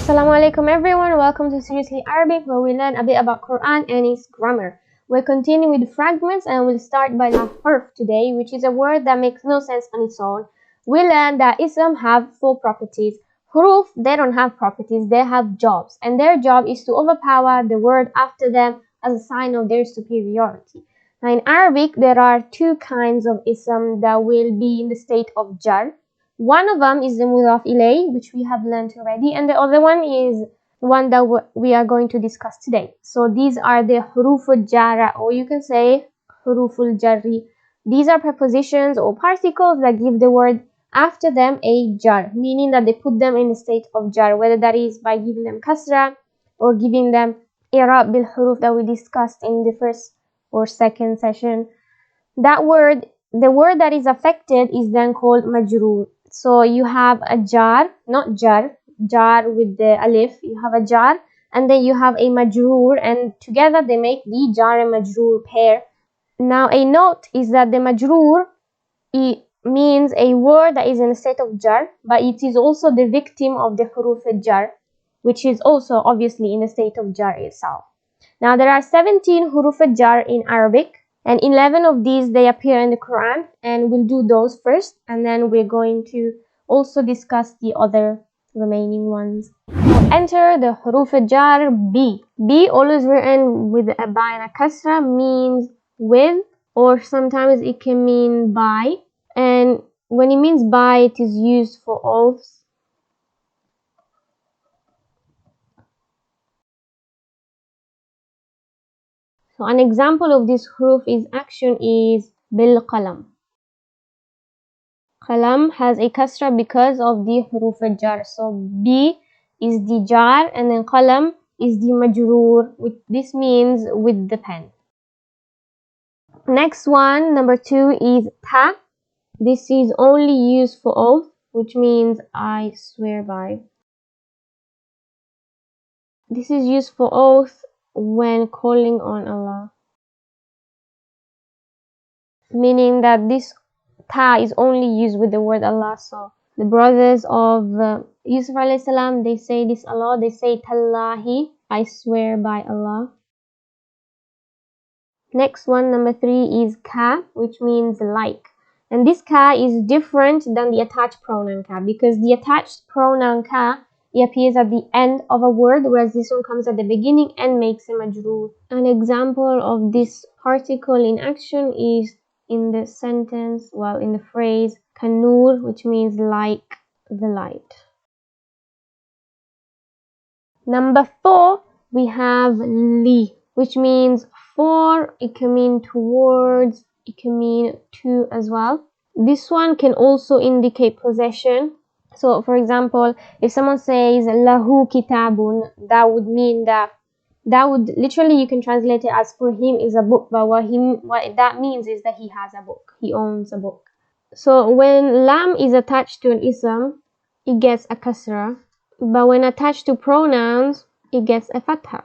Assalamu alaikum everyone, welcome to Seriously Arabic, where we learn a bit about Quran and its grammar. We're continuing with fragments and we'll start by the huruf today, which is a word that makes no sense on its own. We learned that ism have 4 properties. Huruf, they don't have properties, they have jobs, and their job is to overpower the word after them as a sign of their superiority. Now in Arabic, there are 2 kinds of ism that will be in the state of jar. One of them is the mudaf ilay, which we have learned already, and the other one is one that we are going to discuss today. So these are the huruful jara, or you can say huruful jarri. These are prepositions or particles that give the word after them a jar, meaning that they put them in the state of jar, whether that is by giving them kasra or giving them i'rab bil huruf that we discussed in the first or second session. The word that is affected is then called majrur. So you have a jar, not jar, jar with the alif. You have a jar and then you have a majrur, and together they make the jar and majrur pair. Now a note is that the majrur, it means a word that is in a state of jar, but it is also the victim of the huruf al-jar, which is also obviously in the state of jar itself. Now there are 17 huruf al-jar in Arabic, and 11 of these they appear in the Quran, and we'll do those first, and then we're going to also discuss the other remaining ones. Now enter the huruf al-jar B. B, always written with a ba and a kasra, means with, or sometimes it can mean by, and when it means by, it is used for oaths. So an example of this huruf is action is bil qalam. Qalam has a kasra because of the huruf al-jar. So B is the jar and then qalam is the majrur. This means with the pen. Next one, number 2 is ta. This is only used for oath, which means I swear by. This is used for oath when calling on Allah, meaning that this ta is only used with the word Allah. So the brothers of Yusuf alayhi salam, they say this a lot. They say tallahi, I swear by Allah. Next one, number 3 is ka, which means like. And this ka is different than the attached pronoun ka, because the attached pronoun ka, it appears at the end of a word, whereas this one comes at the beginning and makes a majrur. An example of this particle in action is in the sentence, in the phrase kanur, which means like the light. Number 4, we have li, which means for. It can mean towards, it can mean to as well. This one can also indicate possession. So for example, if someone says lahu kitabun, that would mean that would literally, you can translate it as for him is a book, but what that means is that he has a book, he owns a book. So when lam is attached to an ism, it gets a kasra, but when attached to pronouns, it gets a fatha,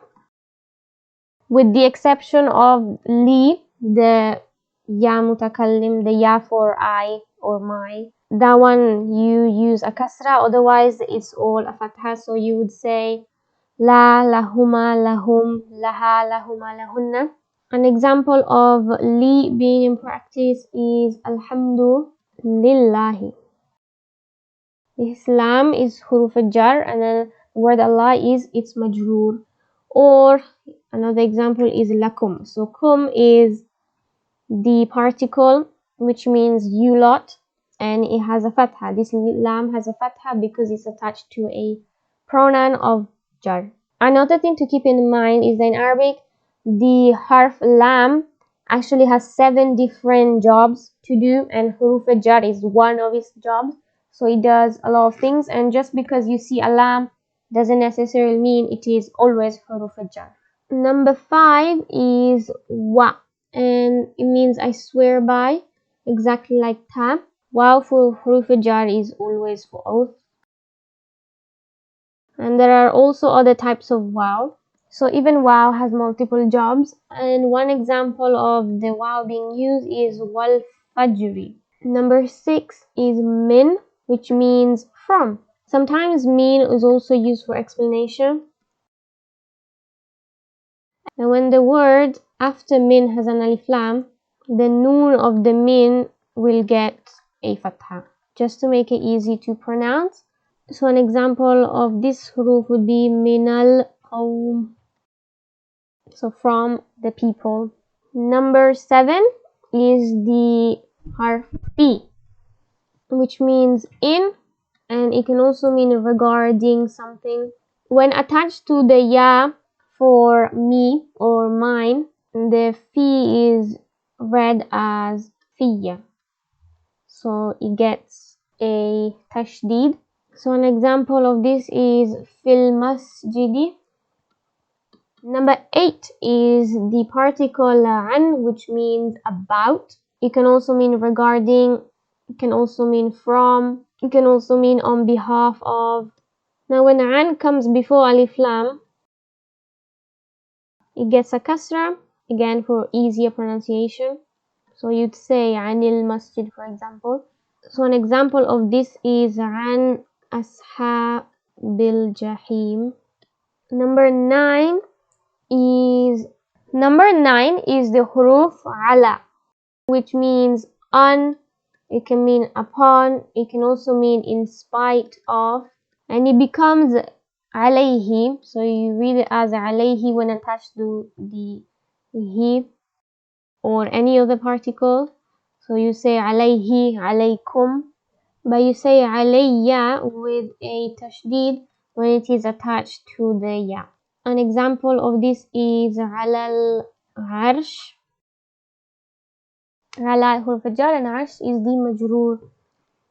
with the exception of li, the ya mutakallim, the ya for I or my. That one you use a kasra, otherwise it's all a fatha. So you would say la, lahuma, lahum, laha, lahuma, lahunna. An example of li being in practice is alhamdu lillahi. This lam is huruf al-jar, and then the word Allah is its majrur. Or another example is lakum. So kum is the particle, which means you lot, and it has a fatha. This lam has a fatha because it's attached to a pronoun of jar. Another thing to keep in mind is that in Arabic, the harf lam actually has 7 different jobs to do, and huruf al-jar is one of its jobs. So it does a lot of things, and just because you see a lam doesn't necessarily mean it is always huruf al-jar. Number 5 is wa, and it means I swear by, exactly like ta. Waw for huruf al-jar is always for oath. And there are also other types of waw. So even waw has multiple jobs, and one example of the waw being used is wal fajri. Number 6 is min, which means from. Sometimes min is also used for explanation. And when the word after min has an alif lam, the noon of the min will get a fatha, just to make it easy to pronounce. So an example of this huruf would be minal qawm, so from the people. Number 7 is the harf fi, which means in, and it can also mean regarding something. When attached to the ya for me or mine, the fi is read as fiya, so it gets a tashdid. So an example of this is fil masjidi. Number 8 is the particle an, which means about. It can also mean regarding, it can also mean from, it can also mean on behalf of. Now when an comes before alif lam, it gets a kasra, again for easier pronunciation. So you'd say anil masjid, for example. So an example of this is an ashabil jahim. Number 9 is the huruf ala, which means on. It can mean upon. It can also mean in spite of, and it becomes alayhi. So you read it as alayhi when attached to the he or any other particle. So you say alayhi, alaykum, but you say alayya with a tashdid when it is attached to the ya. An example of this is alal arsh. Ala huruf jar and arsh is the majrur.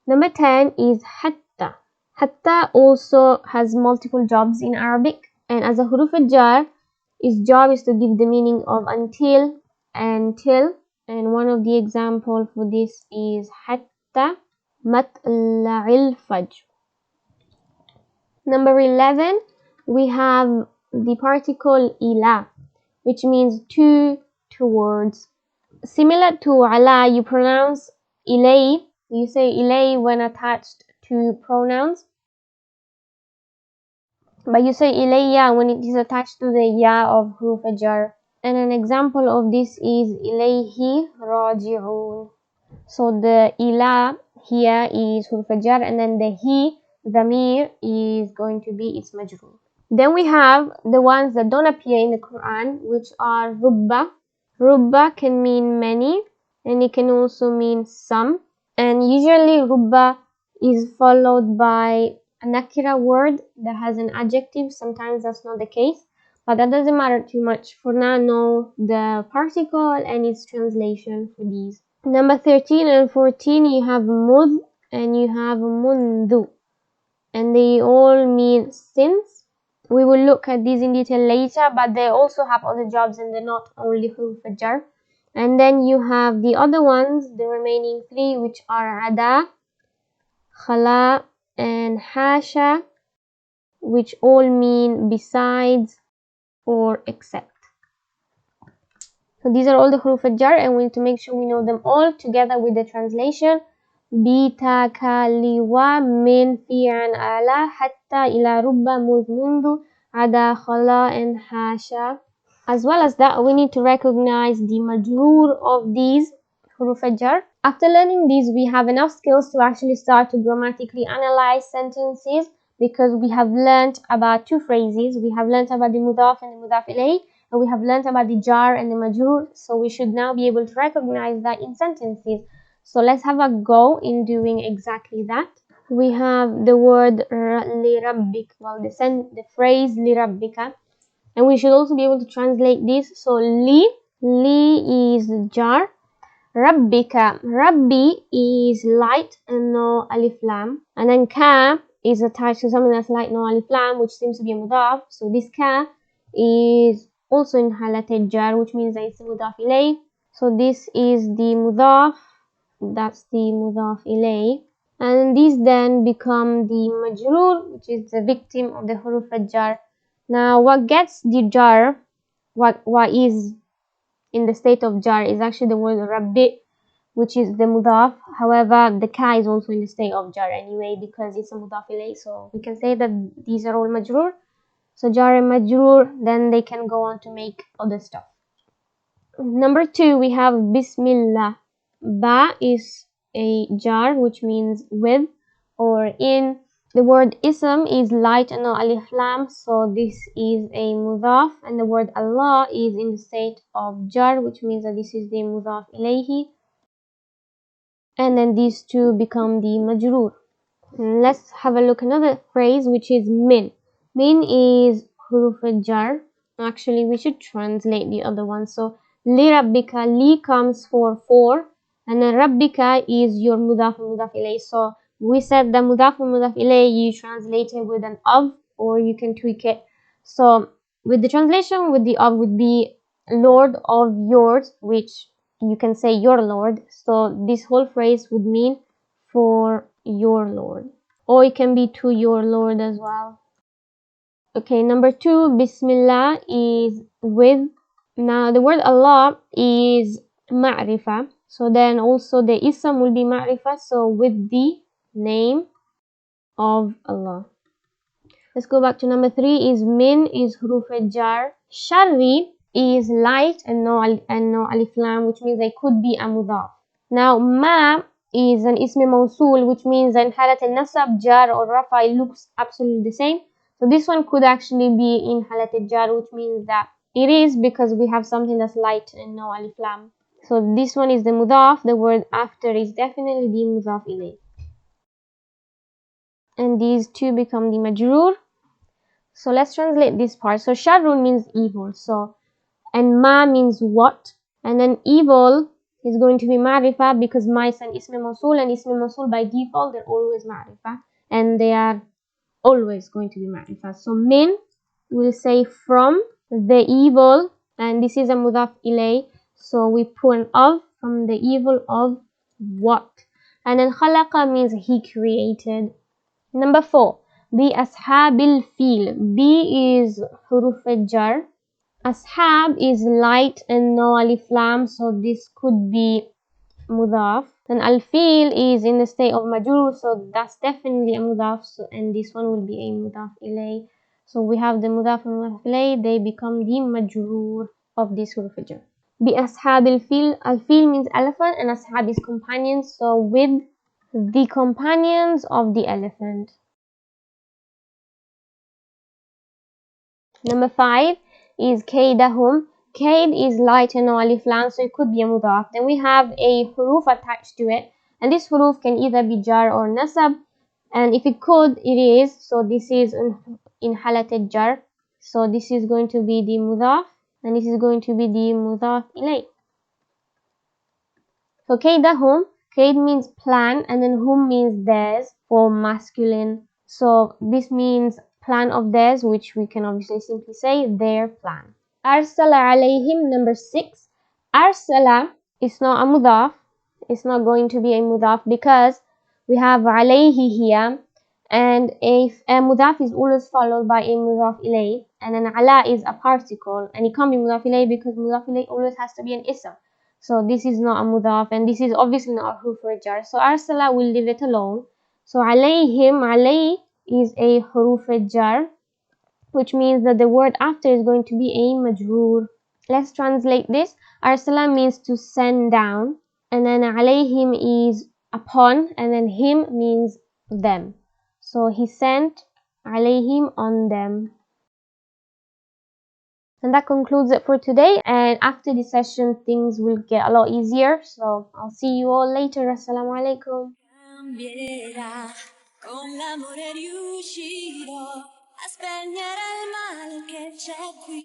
Number 10 is hatta. Hatta also has multiple jobs in Arabic, and as a huruf jar, its job is to give the meaning of until and till. And one of the examples for this is hatta matla'il fajr. Number 11, we have the particle ila, which means to, towards. Similar to ala, you pronounce ilay. You say ilay when attached to pronouns, but you say ilayya when it is attached to the ya of huruf jar. And an example of this is ilayhi raji'un. So the ila here is huruf jar, and then the he, dhamir, is going to be its majrur. Then we have the ones that don't appear in the Quran, which are rubba. Rubba can mean many, and it can also mean some. And usually rubba is followed by a nakira word that has an adjective. Sometimes that's not the case, but that doesn't matter too much. For now, know the particle and its translation for these. Number 13 and 14, you have mud and you have mundu, and they all mean since. We will look at these in detail later, but they also have other jobs and they're not only huruf jar. And then you have the other ones, the remaining 3, which are ada, khala, and hasha, which all mean besides or except. So these are all the huruf jar, and we need to make sure we know them all together with the translation. Bitakaliwa min fi'an ala hatta ila rubba mundu ada khala and hasha. As well as that, we need to recognize the majrur of these huruf jar. After learning these, we have enough skills to actually start to grammatically analyze sentences, because we have learnt about 2 phrases. We have learnt about the mudaf and the mudaf ilayh, and we have learnt about the jar and the majrur. So we should now be able to recognize that in sentences. So let's have a go in doing exactly that. We have the word lirabbik, the phrase lirabbika, and we should also be able to translate this. So li is jar, rabbika, rabbi is light and no alif lam, and then ka is attached to something that's light, no alif lam, which seems to be a mudaf. So this ka is also in halated jar, which means that it's a mudaf ilay. So this is the mudaf, that's the mudaf ilay, and these then become the majrur, which is the victim of the huruf jar. Now what gets the jar, what is in the state of jar, is actually the word rabbi, which is the mudaf. However, the ka is also in the state of jar anyway because it's a mudaf ilayh. So we can say that these are all majroor. So jar and majroor, then they can go on to make other stuff. Number 2, we have Bismillah. Ba is a jar, which means with or in. The word ism is light and no alif lam, so this is a mudaf, and the word Allah is in the state of jar, which means that this is the mudaf ilayhi. And then these two become the majroor. Let's have a look another phrase, which is min. Min is huruf jar. Actually, we should translate the other one. So li rabbika, li comes for, and then rabbika is your mudaf and mudaf ilay. So we said the mudaf and mudaf ilay you translate it with an of, or you can tweak it. So with the translation, with the of would be Lord of yours, which you can say your Lord. So this whole phrase would mean for your Lord, or it can be to your Lord as well. Okay, number 2, Bismillah is with. Now the word Allah is ma'rifa, so then also the ism will be ma'rifa, so with the name of Allah. Let's go back to number 3, is min is huruf jar. Sharri is light and no alif lam, which means they could be a mudaf. Now ma is an ism mawsul, which means in halat al-nasab, jar or rafa, it looks absolutely the same. So this one could actually be in halat al-jar, which means that it is because we have something that's light and no alif lam. So this one is the mudaf. The word after is definitely the mudaf ilayh. And these two become the majroor. So let's translate this part. So sharrun means evil. So and ma means what, and then evil is going to be ma'rifa because ma is an ism mawsul, and ism mawsul by default they're always ma'rifa, and they are always going to be ma'rifa. So min will say from the evil, and this is a mudaf ilay, so we put an of from the evil of what. And then khalaqa means he created. Number 4, bi ashabil fil. B is huruf jar. Ashab is light and no alif lam, so this could be mudaf. And al-fil is in the state of majrur, so that's definitely a mudaf, so, and this one will be a mudaf ilay. So we have the mudaf and mudaf ilay, they become the majrur of this huruf jar. Bi ashab al-fil. Al-fil means elephant and ashab is companions, so with the companions of the elephant. Number 5 is kaidahum. Kaid is light and no alif lam, so it could be a mudaf. Then we have a huruf attached to it, and this huruf can either be jar or nasab, and if it could, it is. So this is in halat jar, so this is going to be the mudaf, and this is going to be the mudaf ilay. So kaidahum, kaid means plan, and then hum means theirs for masculine. So this means plan of theirs, which we can obviously simply say their plan. Arsala alayhim, number 6. Arsala is not a mudaf. It's not going to be a mudaf because we have alayhi here, and a mudaf is always followed by a mudaf ilay, and then ala is a particle, and it can't be mudaf ilay because mudaf ilay always has to be an ism. So this is not a mudaf, and this is obviously not a huruf jar. So arsala will leave it alone. So alayhim, alay is a huruf jar, which means that the word after is going to be a majroor. Let's translate this. Arsala means to send down, and then alayhim is upon, and then him means them. So he sent alayhim on them. And that concludes it for today, and after this session things will get a lot easier, so I'll see you all later. Assalamu alaikum. Cambierà con l'amore riuscirò a spegnere il male che c'è qui.